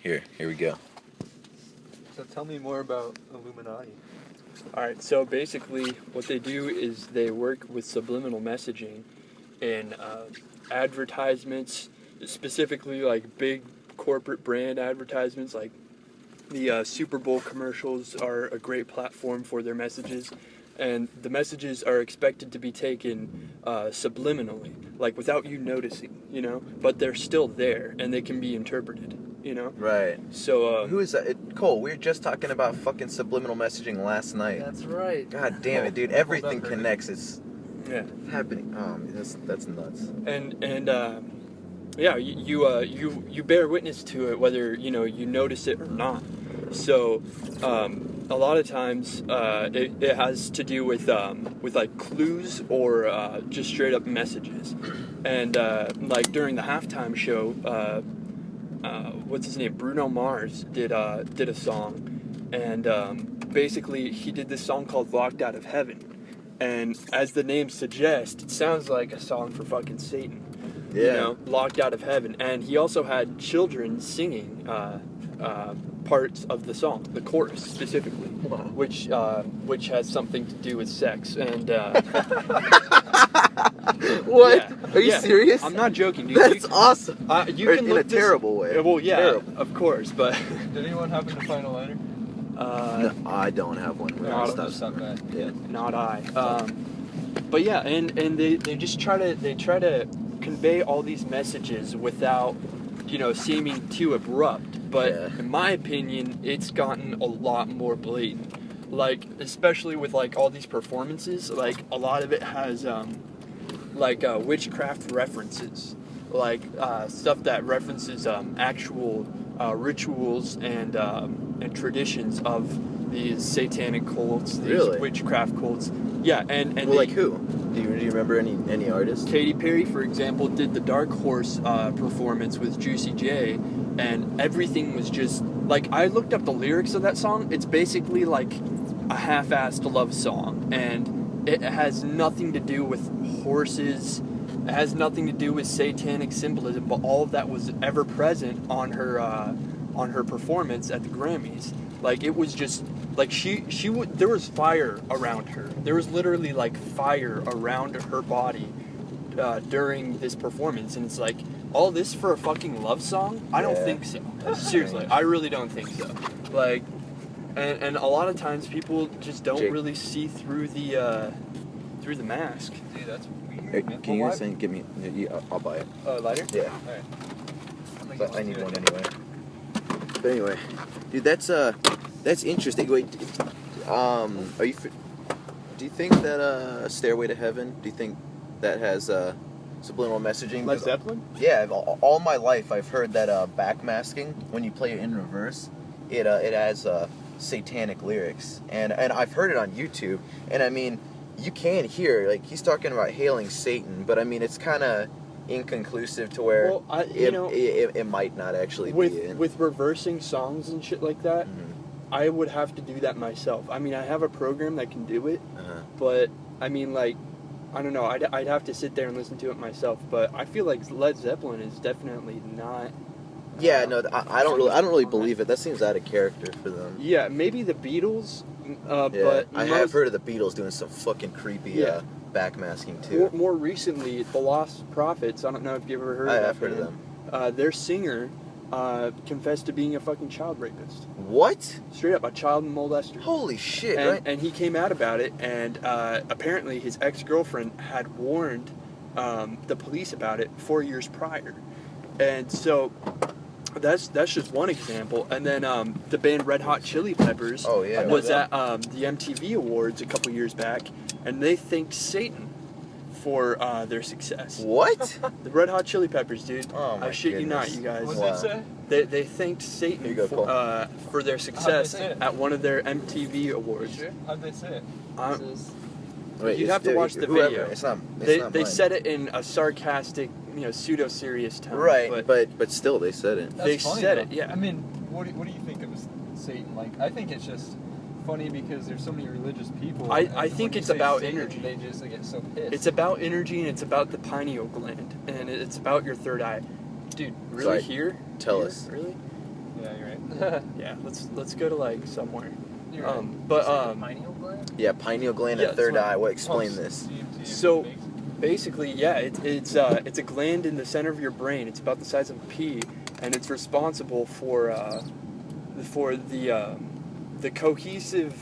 Here we go. So tell me more about Illuminati. Alright, so basically what they do is they work with subliminal messaging in advertisements, specifically like big corporate brand advertisements, like the Super Bowl commercials are a great platform for their messages, and the messages are expected to be taken subliminally, like without you noticing, but they're still there and they can be interpreted, Right. So who is that? Cole, we were just talking about fucking subliminal messaging last night. That's right. God damn it, dude! Everything Hold up, connects. It's yeah. happening. That's nuts. And yeah, you bear witness to it whether you notice it or not. So a lot of times it has to do with like clues or just straight up messages. And like during the halftime show, what's his name? Bruno Mars did a song, and basically he did this song called "Locked Out of Heaven." And as the name suggests, it sounds like a song for fucking Satan. Yeah. Locked out of heaven. And he also had children singing parts of the song, the chorus specifically, Wow. which has something to do with sex. And What? yeah, Are you serious? I'm not joking, dude. That's awesome. You Or can in look a terrible way. Well, yeah, Terrible. of course, but Did anyone happen to find a letter? No, I don't have one. Stop that. Yeah. not I. But yeah, and they just try to convey all these messages without seeming too abrupt. But Yeah. in my opinion, it's gotten a lot more blatant. Like especially with like all these performances, like a lot of it has witchcraft references, like stuff that references actual rituals and traditions of these satanic cults, these Really? witchcraft cults. Yeah, and Well, like who? Do you remember any artists? Katy Perry, for example, did the Dark Horse performance with Juicy J, and everything was just like, I looked up the lyrics of that song. It's basically like a half-assed love song, and it has nothing to do with horses. It has nothing to do with satanic symbolism, but all of that was ever present on her performance at the Grammys. Like it was just like she would. There was fire around her. There was literally like fire around her body during this performance, and it's like all this for a fucking love song? I don't think so. Seriously, I really don't think so. Like, and a lot of times people just don't really see through the mask. Dude, that's weird. Hey, man. can you Well, send? Give me. I'll buy it. Lighter? Yeah. Alright. But I need one anyway. But anyway, dude, that's interesting. Wait, are you? Do you think that "Stairway to Heaven"? Do you think that has subliminal messaging? Led Zeppelin? Yeah, all my life I've heard that backmasking, when you play it in reverse, it has satanic lyrics, and I've heard it on YouTube, and I mean, you can hear, like, he's talking about hailing Satan, but I mean, it's kind of inconclusive to where it might not actually be it. With reversing songs and shit like that. Mhm. I would have to do that myself. I mean, I have a program that can do it, but I mean, like, I don't know. I'd have to sit there and listen to it myself. But I feel like Led Zeppelin is definitely not. Yeah, no, I don't really believe it. That seems out of character for them. Yeah, maybe the Beatles. Yeah, But I have heard of the Beatles doing some fucking creepy backmasking too. More recently, the Lost Prophets. I don't know if you've ever heard of that. I've heard of them. Their singer confessed to being a fucking child rapist. What? Straight up, a child molester. Holy shit! And, Right? and he came out about it, and apparently his ex-girlfriend had warned the police about it 4 years prior. And so that's just one example. And then the band Red Hot Chili Peppers was at the MTV Awards a couple years back, and they thanked Satan for their success. What? The Red Hot Chili Peppers, dude. Oh my I shit you not, goodness. you guys. What's that say? They thanked Satan Here you go, for their success say it? at one of their MTV Awards. Sure? How'd they say it? Wait, You'd have to watch the whoever. video. It's not They mine. said it in a sarcastic, pseudo-serious tone. Right, but still, they said it. That's They funny, said though. it, yeah. I mean, what do you think of Satan? Like, I think it's just funny because there's so many religious people. I and think when you it's say about Satan, energy. They just get so pissed. It's about energy, and it's about the pineal gland, and it's about your third eye. Dude, really Sorry. here? Tell Here? us. Really? Yeah, Yeah, let's go to like somewhere. You're pineal gland? Yeah, pineal gland Yeah, and third that's what eye. What? Explain Pumps this. DMT So makes it. basically, yeah, it's a gland in the center of your brain. It's about the size of a pea, and it's responsible for the cohesive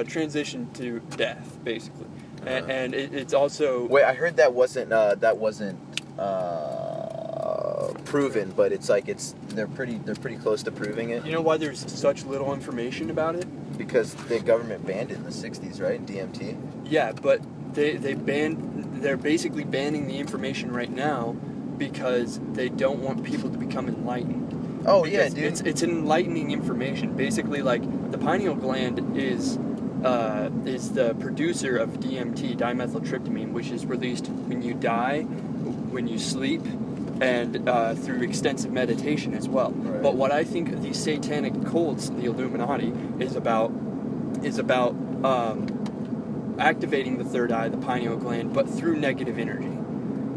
transition to death, basically. And it's also Wait, I heard that wasn't proven, but it's like they're pretty close to proving it you know why there's such little information about it? because the government banned it in the 60s, right? DMT. Yeah, but they're basically banning the information right now because they don't want people to become enlightened. Oh Because yeah, dude. It's enlightening information. Basically, like the pineal gland is the producer of DMT, dimethyltryptamine, which is released when you die, when you sleep, and through extensive meditation as well. Right. But what I think these satanic cults, the Illuminati, is about activating the third eye, the pineal gland, but through negative energy.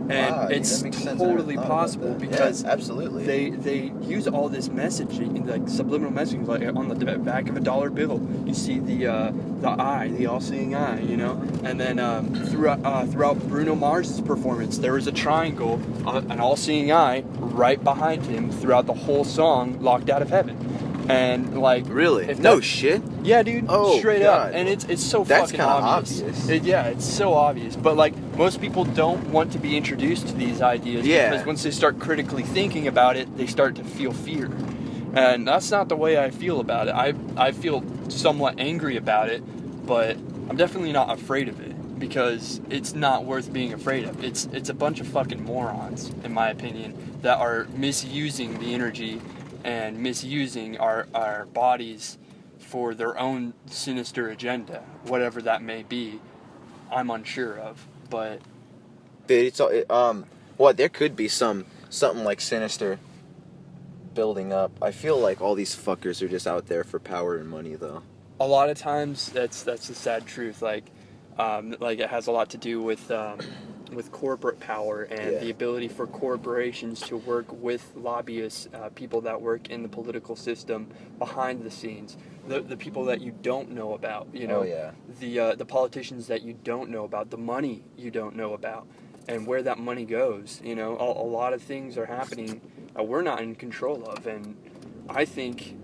And Wow, dude, it's that makes sense. I never totally thought about possible that. because Yeah, absolutely. they use all this messaging, like subliminal messaging, like on the back of a dollar bill. You see the eye, the all-seeing eye, you know. And then throughout Bruno Mars's performance, there was a triangle, an all-seeing eye, right behind him throughout the whole song, "Locked Out of Heaven." And like, Really? if No that- shit. Yeah, dude. Oh, straight God. up, and it's so That's fucking kinda obvious. obvious. Yeah, it's so obvious. But like, most people don't want to be introduced to these ideas Yeah. because once they start critically thinking about it, they start to feel fear, and that's not the way I feel about it. I feel somewhat angry about it, but I'm definitely not afraid of it because it's not worth being afraid of. It's a bunch of fucking morons, in my opinion, that are misusing the energy and misusing our bodies for their own sinister agenda, whatever that may be. I'm unsure of, but Dude, it's well, there could be something like sinister building up. I feel like all these fuckers are just out there for power and money, though. a lot of times that's the sad truth. Like it has a lot to do with corporate power and Yeah. the ability for corporations to work with lobbyists, people that work in the political system behind the scenes, the people that you don't know about, you know, Oh, yeah. the politicians that you don't know about, the money you don't know about, and where that money goes. You know, a lot of things are happening that we're not in control of, and I think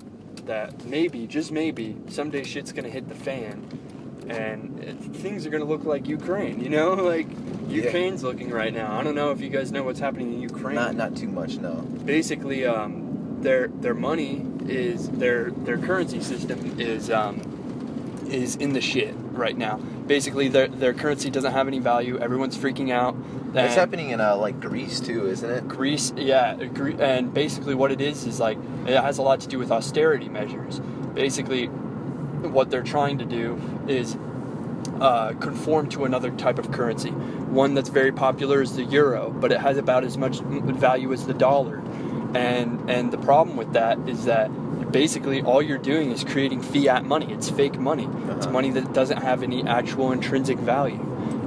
that maybe, just maybe, someday shit's gonna hit the fan. And things are going to look like Ukraine, you know? Like, Yeah. Ukraine's looking right now. I don't know if you guys know what's happening in Ukraine. Not too much, no. Basically, their money is, their currency system is in the shit right now. Basically, their currency doesn't have any value. Everyone's freaking out. It's happening in like Greece too, isn't it? Greece, yeah. And basically what it is like, it has a lot to do with austerity measures. Basically, what they're trying to do is conform to another type of currency. One that's very popular is the euro, but it has about as much value as the dollar. And the problem with that is that basically all you're doing is creating fiat money. It's fake money. It's money that doesn't have any actual intrinsic value.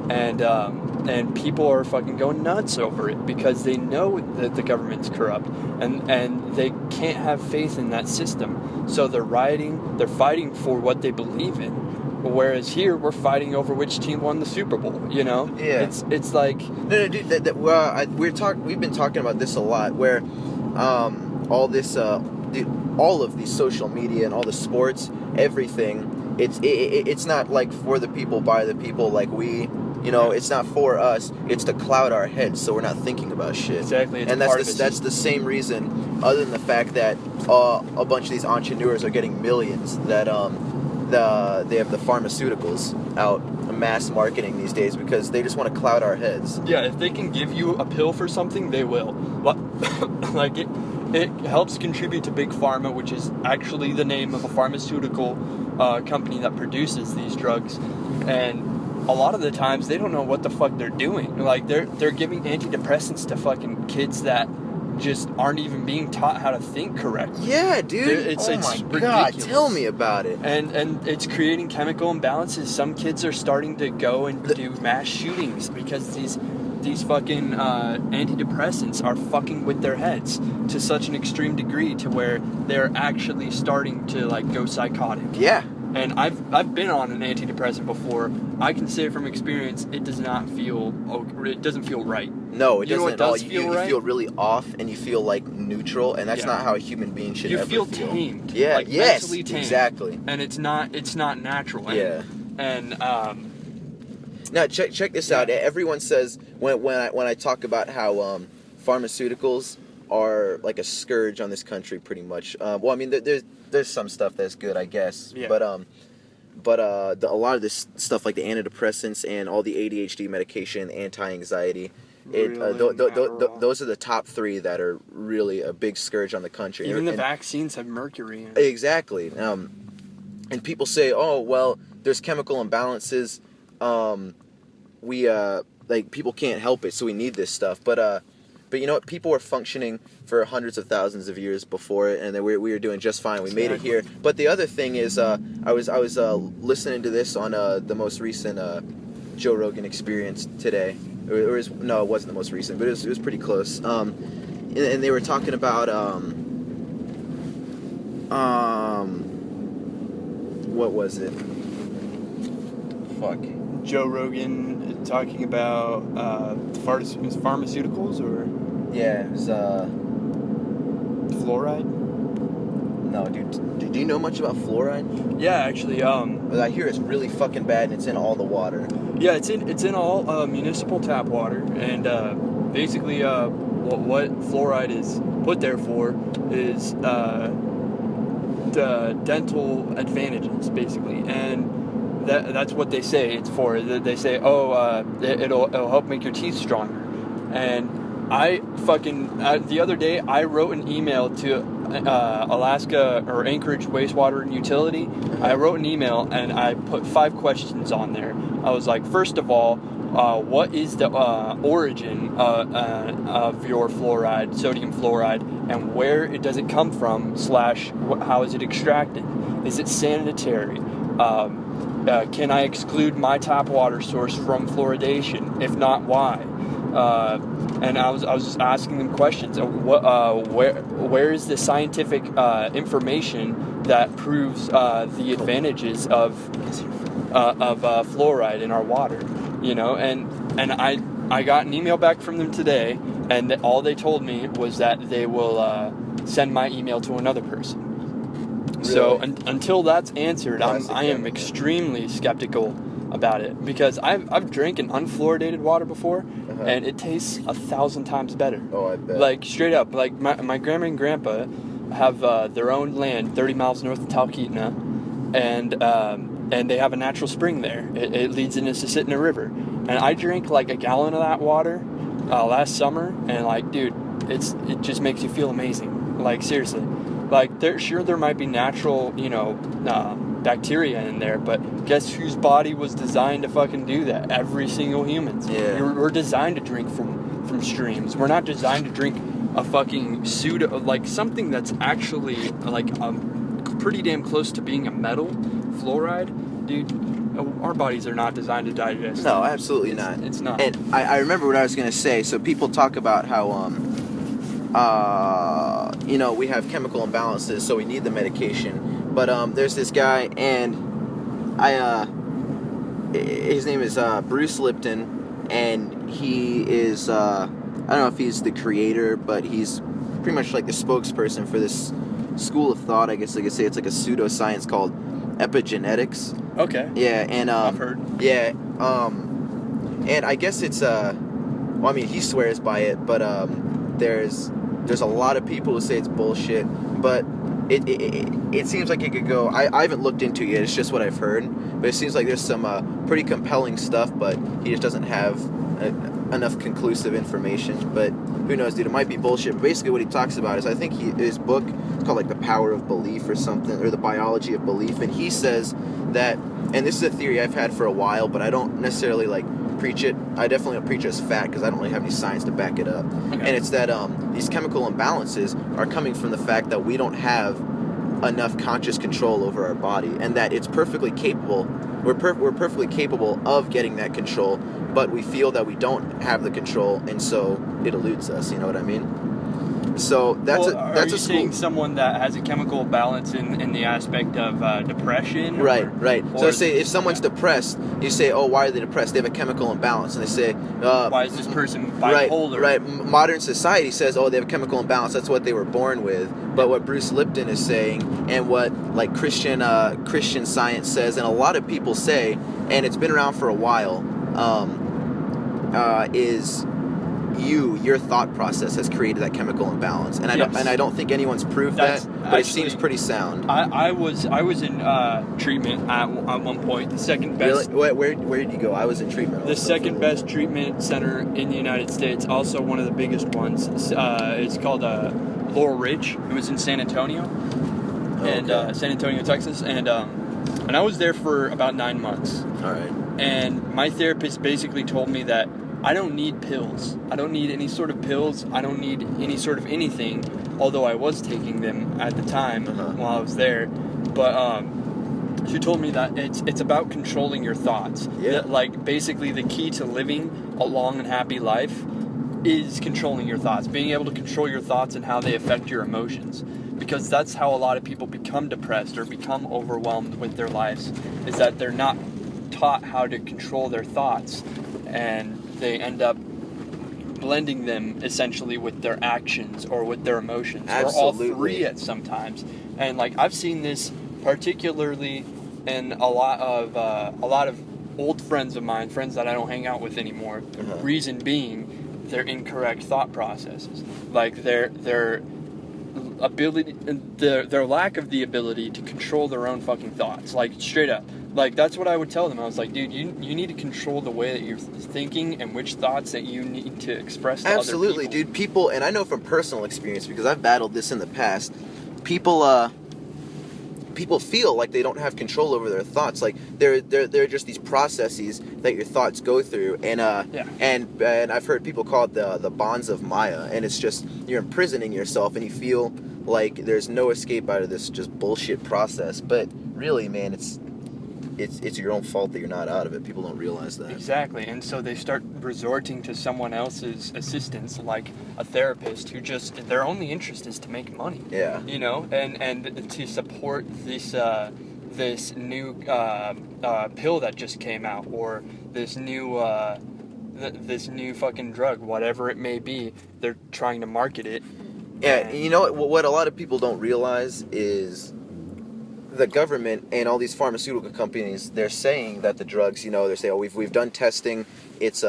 And people are fucking going nuts over it because they know that the government's corrupt and they can't have faith in that system. So they're fighting for what they believe in. Whereas here we're fighting over which team won the Super Bowl, you know? Yeah. It's like, No, dude. We've been talking about this a lot. Where all this, dude, all of these social media and all the sports, everything. It's not like for the people, by the people, like we. You know, it's not for us. It's to cloud our heads, so we're not thinking about shit. Exactly. It's And part of that's the same reason, other than the fact that a bunch of these entrepreneurs are getting millions. That they have the pharmaceuticals out, mass marketing these days because they just want to cloud our heads. yeah, if they can give you a pill for something, they will. Like it helps contribute to Big Pharma, which is actually the name of a pharmaceutical company that produces these drugs. And a lot of the times they don't know what the fuck they're doing. Like they're giving antidepressants to fucking kids that just aren't even being taught how to think correctly. Yeah, dude. It's oh my ridiculous. god, tell me about it. And it's creating chemical imbalances. Some kids are starting to go and do mass shootings because these fucking antidepressants are fucking with their heads to such an extreme degree to where they're actually starting to like go psychotic. Yeah. And I've been on an antidepressant before. I can say from experience, it doesn't feel right. No, it You know doesn't what at all. does feel right? You feel really off, and you feel like neutral, and that's not how a human being should You ever feel tamed. Yeah. Like, Yes. mentally tamed. Exactly. And it's not natural. And, Yeah. And Now check this out. Everyone says when I talk about how pharmaceuticals are like a scourge on this country, pretty much. Well, I mean, there's some stuff that's good, I guess. Yeah. But a lot of this stuff, like the antidepressants and all the ADHD medication, anti-anxiety, those are the top 3 that are really a big scourge on the country. even the vaccines have mercury in it. Exactly. And people say, oh, well, there's chemical imbalances. Like people can't help it, so we need this stuff. But you know what? People were functioning for hundreds of thousands of years before it, and we were doing just fine. We made it here. But the other thing is, I was listening to this on the most recent Joe Rogan Experience today. No, it wasn't the most recent, but it was pretty close. And they were talking about what was it? Fuck. Joe Rogan talking about pharmaceuticals or Yeah, it was fluoride. No, dude. Do you know much about fluoride? Yeah, actually. I hear it's really fucking bad, and it's in all the water. Yeah, it's in all municipal tap water, and basically, what fluoride is put there for is the dental advantages, basically, and that's what they say it's for. They say, it'll help make your teeth stronger, and I fucking the other day I wrote an email to Alaska or Anchorage Wastewater and Utility. I wrote an email and I put 5 questions on there. I was like, first of all, what is the origin of your fluoride, sodium fluoride, and where does it come from? / how is it extracted? Is it sanitary? Can I exclude my tap water source from fluoridation? If not, why? And I was just asking them questions. Where is the scientific information that proves the advantages of fluoride in our water? You know, and I got an email back from them today, and all they told me was that they will send my email to another person. Really? So until that's answered, I am extremely skeptical about it, because I've drank an unfluoridated water before, and it tastes 1,000 times better. Oh, I bet. Like straight up, like my grandma and grandpa have their own land 30 miles north of Talkeetna, and they have a natural spring there. It leads into Susitna River, and I drank like a gallon of that water last summer, and like, dude, it just makes you feel amazing. Like, seriously, like there might be natural, bacteria in there, but guess whose body was designed to fucking do that? Every single human's. Yeah. We're designed to drink from streams. We're not designed to drink a fucking pseudo, like something that's actually like pretty damn close to being a metal. Fluoride, dude, our bodies are not designed to digest. No, absolutely not. It's not. And I remember what I was going to say. So people talk about how, we have chemical imbalances, so we need the medication. But there's this guy, and his name is Bruce Lipton, and he is, I don't know if he's the creator, but he's pretty much like the spokesperson for this school of thought, I guess I could say. It's like a pseudoscience called epigenetics. Okay. Yeah, and I've heard. Yeah, and I guess it's well, I mean, he swears by it, but there's a lot of people who say it's bullshit, but it seems like it could go. I haven't looked into it yet. It's just what I've heard, but it seems like there's some pretty compelling stuff, but he just doesn't have enough conclusive information. But who knows, dude? It might be bullshit. But basically, what he talks about is, I think his book is called like The Power of Belief or something, or The Biology of Belief, and he says that, and this is a theory I've had for a while, but I don't necessarily like preach it. I definitely don't preach it as fact, because I don't really have any science to back it up. Okay. And it's that these chemical imbalances are coming from the fact that we don't have enough conscious control over our body, and that it's perfectly capable. We're perfectly capable of getting that control, but we feel that we don't have the control, and so it eludes us. You know what I mean? So that's are you saying someone that has a chemical balance in the aspect of depression? Right. So say if someone's depressed, you say, oh, why are they depressed? They have a chemical imbalance, and they say, why is this person bipolar? Right. Modern society says, oh, they have a chemical imbalance. That's what they were born with. But what Bruce Lipton is saying, and what like Christian Science says, and a lot of people say, and it's been around for a while, is your thought process has created that chemical imbalance, and I don't think anyone's proved that, but it seems pretty sound. I was in treatment at one point. The second best. Really? Where did you go? I was in treatment. The second best treatment center in the United States, also one of the biggest ones. It's called Laurel Ridge. It was in San Antonio, San Antonio, Texas, and I was there for about 9 months. All right. And my therapist basically told me that I don't need pills. I don't need any sort of pills. I don't need any sort of anything, although I was taking them at the time while I was there. But she told me that it's about controlling your thoughts. Yeah. That, like, basically the key to living a long and happy life is controlling your thoughts, being able to control your thoughts and how they affect your emotions. Because that's how a lot of people become depressed or become overwhelmed with their lives, is that they're not taught how to control their thoughts, and they end up blending them essentially with their actions or with their emotions. Absolutely. Or all three at sometimes. And like I've seen this particularly in a lot of old friends of mine, friends that I don't hang out with anymore. Reason being their incorrect thought processes. Like their ability, their lack of the ability to control their own fucking thoughts. Like straight up. Like, that's what I would tell them. I was like, dude, you need to control the way that you're thinking and which thoughts that you need to express to Absolutely, other people. dude. People, and I know from personal experience because I've battled this in the past, people feel like they don't have control over their thoughts. Like, they're just these processes that your thoughts go through. And and I've heard people call it the bonds of Maya. And it's just, you're imprisoning yourself and you feel like there's no escape out of this just bullshit process. But really, man, it's your own fault that you're not out of it. People don't realize that. Exactly. And so they start resorting to someone else's assistance, like a therapist who just, their only interest is to make money. Yeah. You know, and to support this new pill that just came out, or this new fucking drug, whatever it may be. They're trying to market it. Yeah, you know what a lot of people don't realize is the government and all these pharmaceutical companies, they're saying that the drugs, you know, they say, oh, we've done testing, it's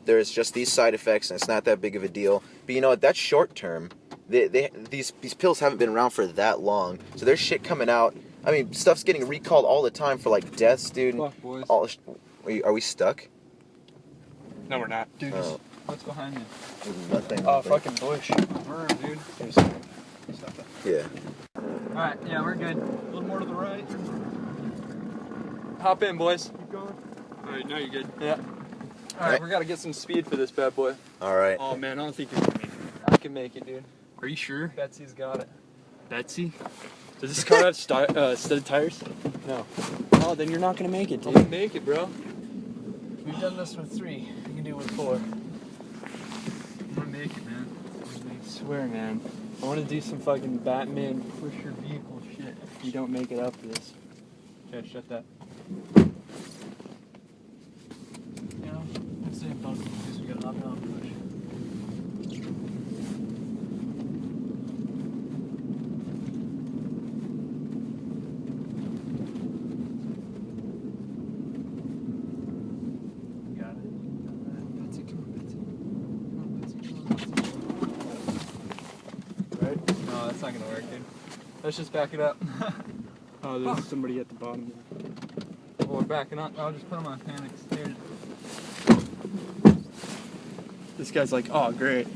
there's just these side effects and it's not that big of a deal. But you know what, that's short term. These pills haven't been around for that long, so there's shit coming out. I mean, stuff's getting recalled all the time for like deaths, dude. Fuck, boys. Are we stuck? No, we're not. Dude, what's behind you? Nothing. Oh, fucking bush. Burn, dude. Stop that. Yeah. Alright, yeah, we're good. A little more to the right. Hop in, boys. Keep going. Alright, now you're good. Yeah. Alright, we gotta get some speed for this bad boy. All right. Oh, man, I don't think you're gonna make it. I can make it, dude. Are you sure? Betsy's got it. Betsy? Does this car have studded tires? No. Oh, then you're not gonna make it, I'm dude. gonna make it, bro. We've done this with 3. We can do it with 4. I'm gonna make it, man. I swear, man. I want to do some fucking Batman push your vehicle shit if you don't make it up this. Okay, shut that. You know, it's the same fun because we gotta hop out and push. Got it. Betsy, come on, Betsy. Come on, Betsy, come on, Betsy. Right? No, that's not gonna work, dude. Let's just back it up. Oh, there's somebody at the bottom. Well, we're backing up. I'll just put them on panic. Dude. This guy's like, oh, great.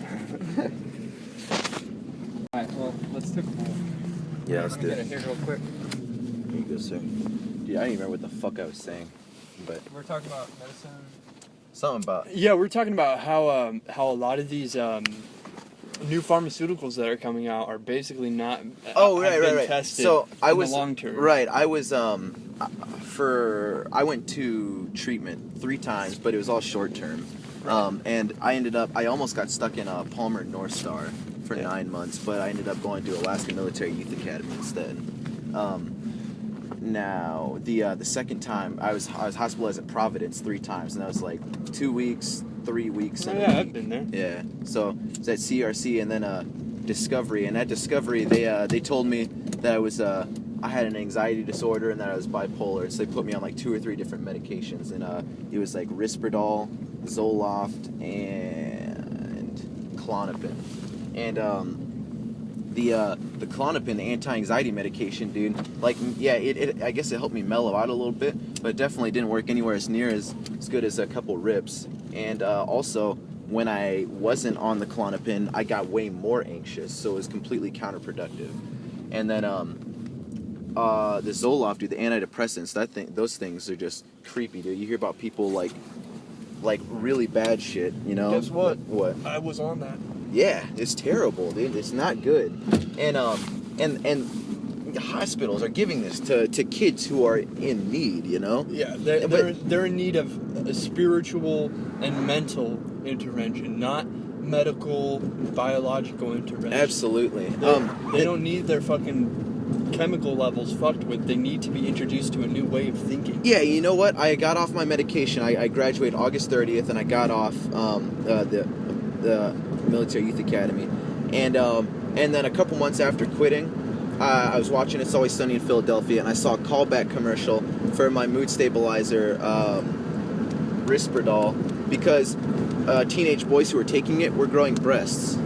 Alright, well, let's take a poll. Yeah, let's Let do me get it. it here real quick. Here you go, sir. Dude, I don't even remember what the fuck I was saying, but We're talking about medicine. something about. Yeah, we're talking about how a lot of these new pharmaceuticals that are coming out are basically not. Oh, have been right. Tested So I in was the long term. right. I was I went to treatment 3 times, but it was all short term. And I almost got stuck in Palmer North Star for 9 months, but I ended up going to Alaska Military Youth Academy instead. Now the second time I was hospitalized at Providence 3 times, and that was like 2 weeks, 3 weeks. And I've been there. Yeah. So it was at CRC, and then Discovery, and at Discovery they told me that I had an anxiety disorder and that I was bipolar, so they put me on like 2 or 3 different medications, and it was like Risperdal, Zoloft, and Klonopin. And the Klonopin, the anti-anxiety medication, dude, like, yeah, it I guess it helped me mellow out a little bit, but it definitely didn't work anywhere as near as good as a couple rips. And also, when I wasn't on the Klonopin, I got way more anxious, so it was completely counterproductive. And then the Zoloft, dude, the antidepressants, those things are just creepy, dude. You hear about people like really bad shit, you know? Guess what? What? I was on that. Yeah, it's terrible, dude. It's not good. And hospitals are giving this to kids who are in need, you know? Yeah, they're in need of a spiritual and mental intervention, not medical, biological intervention. Absolutely. They don't need their fucking chemical levels fucked with. They need to be introduced to a new way of thinking. Yeah, you know what? I got off my medication. I graduated August 30th, and I got off the Military Youth Academy, and then a couple months after quitting, I was watching It's Always Sunny in Philadelphia, and I saw a callback commercial for my mood stabilizer, Risperdal, because teenage boys who were taking it were growing breasts.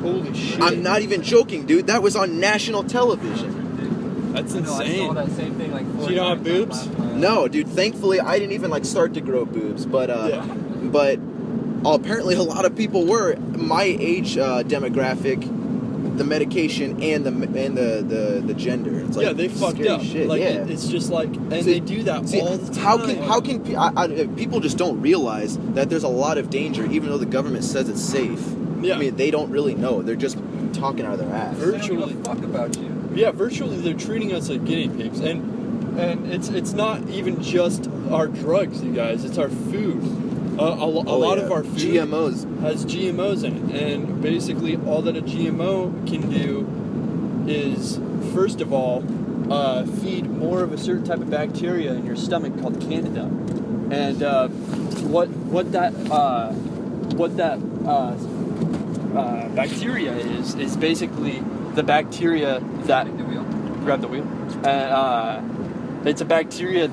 Holy shit! I'm not even joking, dude. That was on national television. That's I insane. saw that same thing like 4 So you don't have times boobs? last time. No, dude. Thankfully, I didn't even start to grow boobs, but but apparently a lot of people were my age demographic, the medication, and the gender. It's like, yeah, they fucked scary up. shit. Like yeah. it's just like, and See- they do that See, all the time. how can people just don't realize that there's a lot of danger, even though the government says it's safe. Yeah. I mean, they don't really know. They're just talking out of their ass. They don't Virtually. give a fuck about you. Yeah, virtually they're treating us like guinea pigs, and it's not even just our drugs, you guys. It's our food. A lot of our food GMOs. has GMOs in it, and basically all that a GMO can do is, first of all, feed more of a certain type of bacteria in your stomach called Candida, and what that bacteria is basically the bacteria that Take the wheel. grab the wheel. It's a bacteria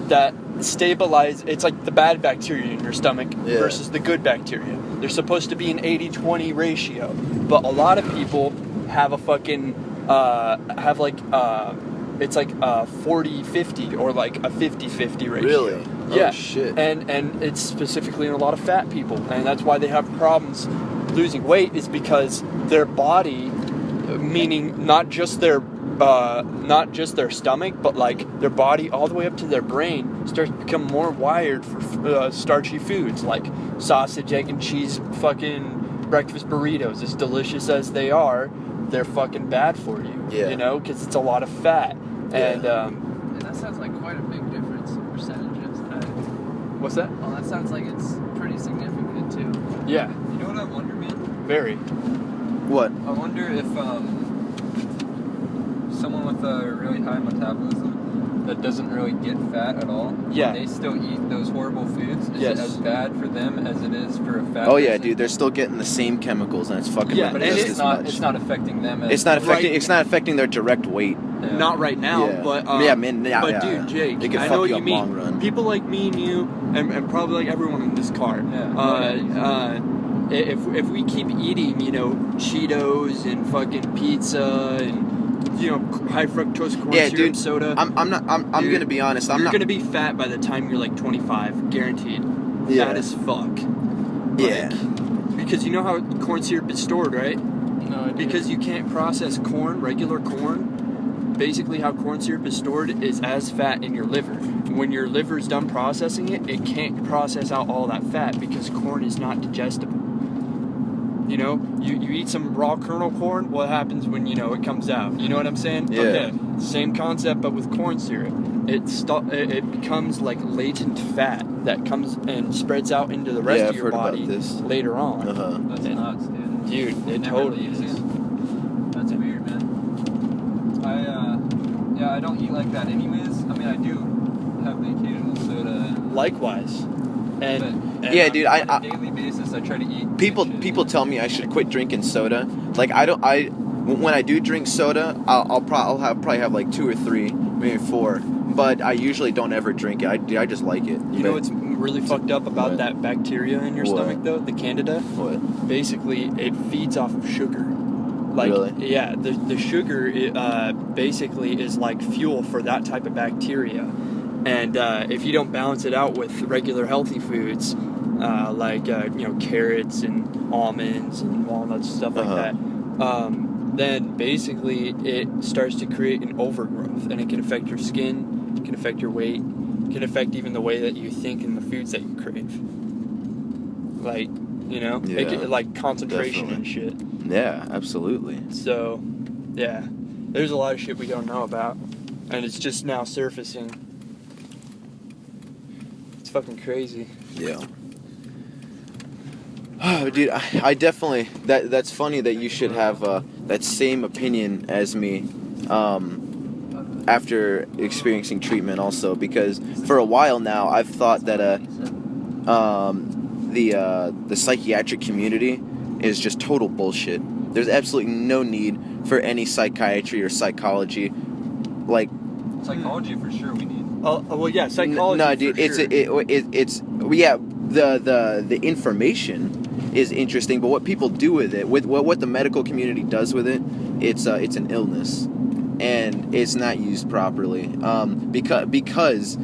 that stabilize. It's like the bad bacteria in your stomach versus the good bacteria. They're supposed to be an 80-20 ratio, but a lot of people have a fucking it's like a 40-50 or like a 50-50 ratio. Really? Yeah. Oh, shit. And it's specifically in a lot of fat people, and that's why they have problems losing weight, is because their body, meaning not just their stomach, but like their body all the way up to their brain, starts to become more wired for starchy foods like sausage, egg, and cheese fucking breakfast burritos. As delicious as they are, they're fucking bad for you. Yeah. You know, because it's a lot of fat. And And that sounds like quite a big difference in percentages. what's that? Well, that sounds like it's pretty significant too. Yeah, You know what I wonder, man? very. What? I wonder if someone with a really high metabolism that doesn't really get fat at all, Yeah. they still eat those horrible foods. Is Yes. it as bad for them as it is for a fat Oh yeah, person? dude. They're still getting the same chemicals, and it's fucking Yeah, But and just it's as not. much. It's not affecting them. As It's not affecting. Right. It's not affecting their direct weight. Yeah. Not right now, Yeah. but Yeah, man, yeah, but yeah. dude, Jake, It could I fuck know what you you up mean. long run. People like me and you, and probably like everyone in this car. If we keep eating, you know, Cheetos and fucking pizza and, you know, high fructose corn Yeah, syrup dude. soda, I'm Dude, gonna be honest. I'm you're not. gonna be fat by the time you're like 25, guaranteed. Yeah. Fat as fuck. Yeah. Because you know how corn syrup is stored, right? No idea. Because you can't process corn, regular corn. Basically, how corn syrup is stored is as fat in your liver. When your liver's done processing it, it can't process out all that fat because corn is not digestible. You know, you eat some raw kernel corn, what happens when, you know, it comes out? You know what I'm saying? Yeah. Okay, same concept, but with corn syrup. It becomes like latent fat that comes and spreads out into the rest Yeah, of I've your heard about body this. later on. Uh-huh. That's nuts, dude. Dude, it Never totally used is. it. That's weird, man. I don't eat like that anyways. I mean, I do have the occasional soda. Likewise. And Yeah, dude, on a daily basis, I try to eat. People good shit. people tell me I should quit drinking soda. Like when I do drink soda, I'll probably have like 2 or 3, maybe 4. But I usually don't ever drink it. I just like it. You know what's really fucked up about What? that bacteria in your What? stomach, though? The candida? What? Basically, it feeds off of sugar. Like, Really? yeah, the sugar basically is like fuel for that type of bacteria. And if you don't balance it out with regular healthy foods, like carrots and almonds and walnuts, stuff like that, then basically it starts to create an overgrowth, and it can affect your skin, it can affect your weight, it can affect even the way that you think and the foods that you crave. Like, you know, Yeah, it can, like concentration definitely. and shit. Yeah, absolutely. So, yeah, there's a lot of shit we don't know about, and it's just now surfacing. It's fucking crazy. Yeah. Oh, dude, I definitely that's funny that you should have that same opinion as me after experiencing treatment also, because for a while now I've thought that the psychiatric community is just total bullshit. There's absolutely no need for any psychiatry or psychology. Like, Psychology for sure we need. Well, yeah, psychology. no, dude, for it's sure. it's yeah. The information is interesting, but what people do with it, with what the medical community does with it, it's an illness, and it's not used properly. Because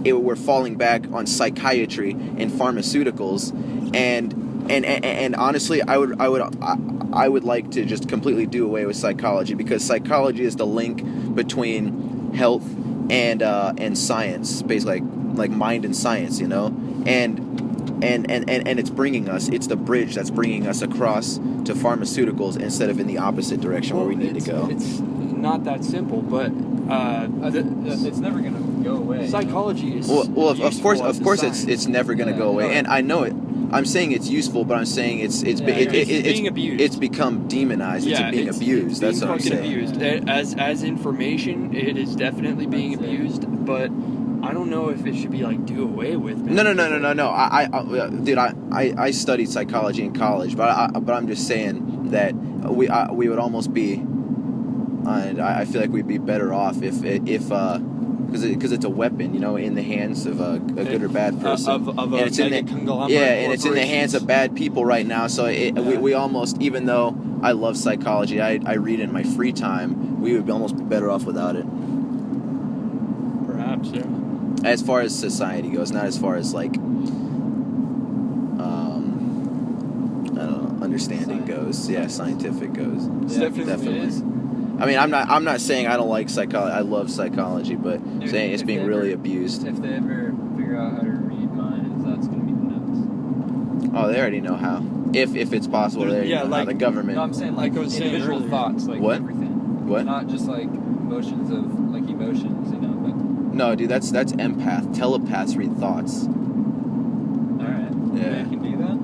we're falling back on psychiatry and pharmaceuticals, and honestly, I would like to just completely do away with psychology, because psychology is the link between health and science, basically like mind and science, you know, and it's the bridge that's bringing us across to pharmaceuticals instead of in the opposite direction where we need to go. It's not that simple, but It's never gonna go away. psychology is Well, of useful course, as a it's science. never gonna go away, and I know it. I'm saying it's useful, but I'm saying it's being abused. It's become demonized. It's being abused. It's That's being what I'm fucking saying. abused. As information, it is definitely being abused, but I don't know if it should be like do away with. Man. No. Dude, I studied psychology in college, but I'm just saying that we would almost be, and I feel like we'd be better off if because it's a weapon, you know, in the hands of a good or bad person, of and a it's in mega the conglomerate and it's in the corporations. hands of bad people right now. So we almost, even though I love psychology, I read it in my free time, we would almost be better off without it. Perhaps, yeah. As far as society goes, not as far as like I don't know, understanding goes. Yeah, scientific goes. It's definitely it is. I mean, I'm not saying I don't like psychology. I love psychology, but Dude, saying it's if being they really ever- abused. If they ever figure out how to read minds, that's gonna be nuts. Oh, they already know how. If it's possible, they already Yeah, know how. like- The government. No, I'm saying Like I was saying individual earlier. thoughts, like What? everything. What? Not just like emotions, you know. But No, dude, that's empath. Telepaths read thoughts. all right, Yeah. they can do that.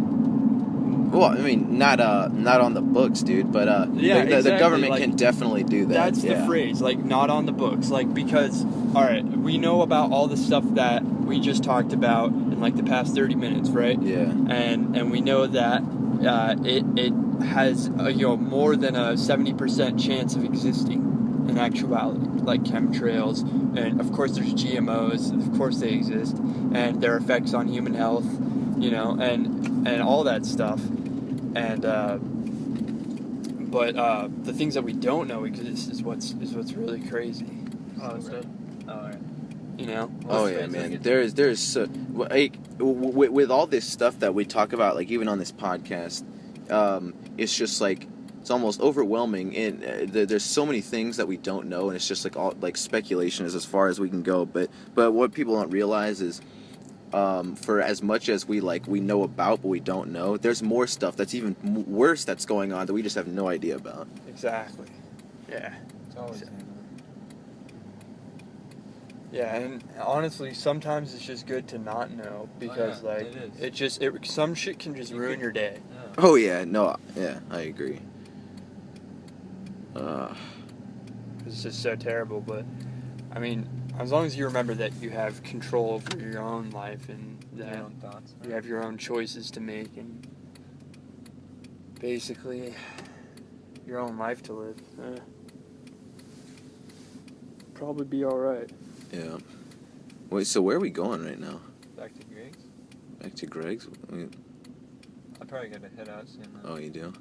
Well, I mean, not on the books, dude, but Yeah, the exactly, government like, can definitely do that. That's the yeah. phrase, like not on the books, like because all right, we know about all the stuff that we just talked about in like the past 30 minutes, right? Yeah. And we know that it has more than a 70% chance of existing in actuality, like chemtrails, and of course there's GMOs, of course they exist, and their effects on human health, you know, and all that stuff, and but the things that we don't know exist is what's really crazy, Oh, it's dead. Oh, all right. you know. Oh Let's yeah, face man. it. There's so, like with all this stuff that we talk about, like even on this podcast, it's just like it's almost overwhelming, and there's so many things that we don't know, and it's just like all like speculation is as far as we can go. But what people don't realize is for as much as we know about, but we don't know. There's more stuff that's even worse that's going on that we just have no idea about. Exactly. Yeah. It's always Yeah, and honestly, sometimes it's just good to not know because yeah, like it is. some shit can just ruin your day. Yeah. Oh yeah, no, yeah, I agree. It's just so terrible, but I mean, as long as you remember that you have control over your own life and that Your own thoughts. you have your own choices to make and basically your own life to live. Probably be all right. Yeah. Wait, so where are we going right now? Back to Greg's. Back to Greg's? I probably gotta head out soon. Oh, you do?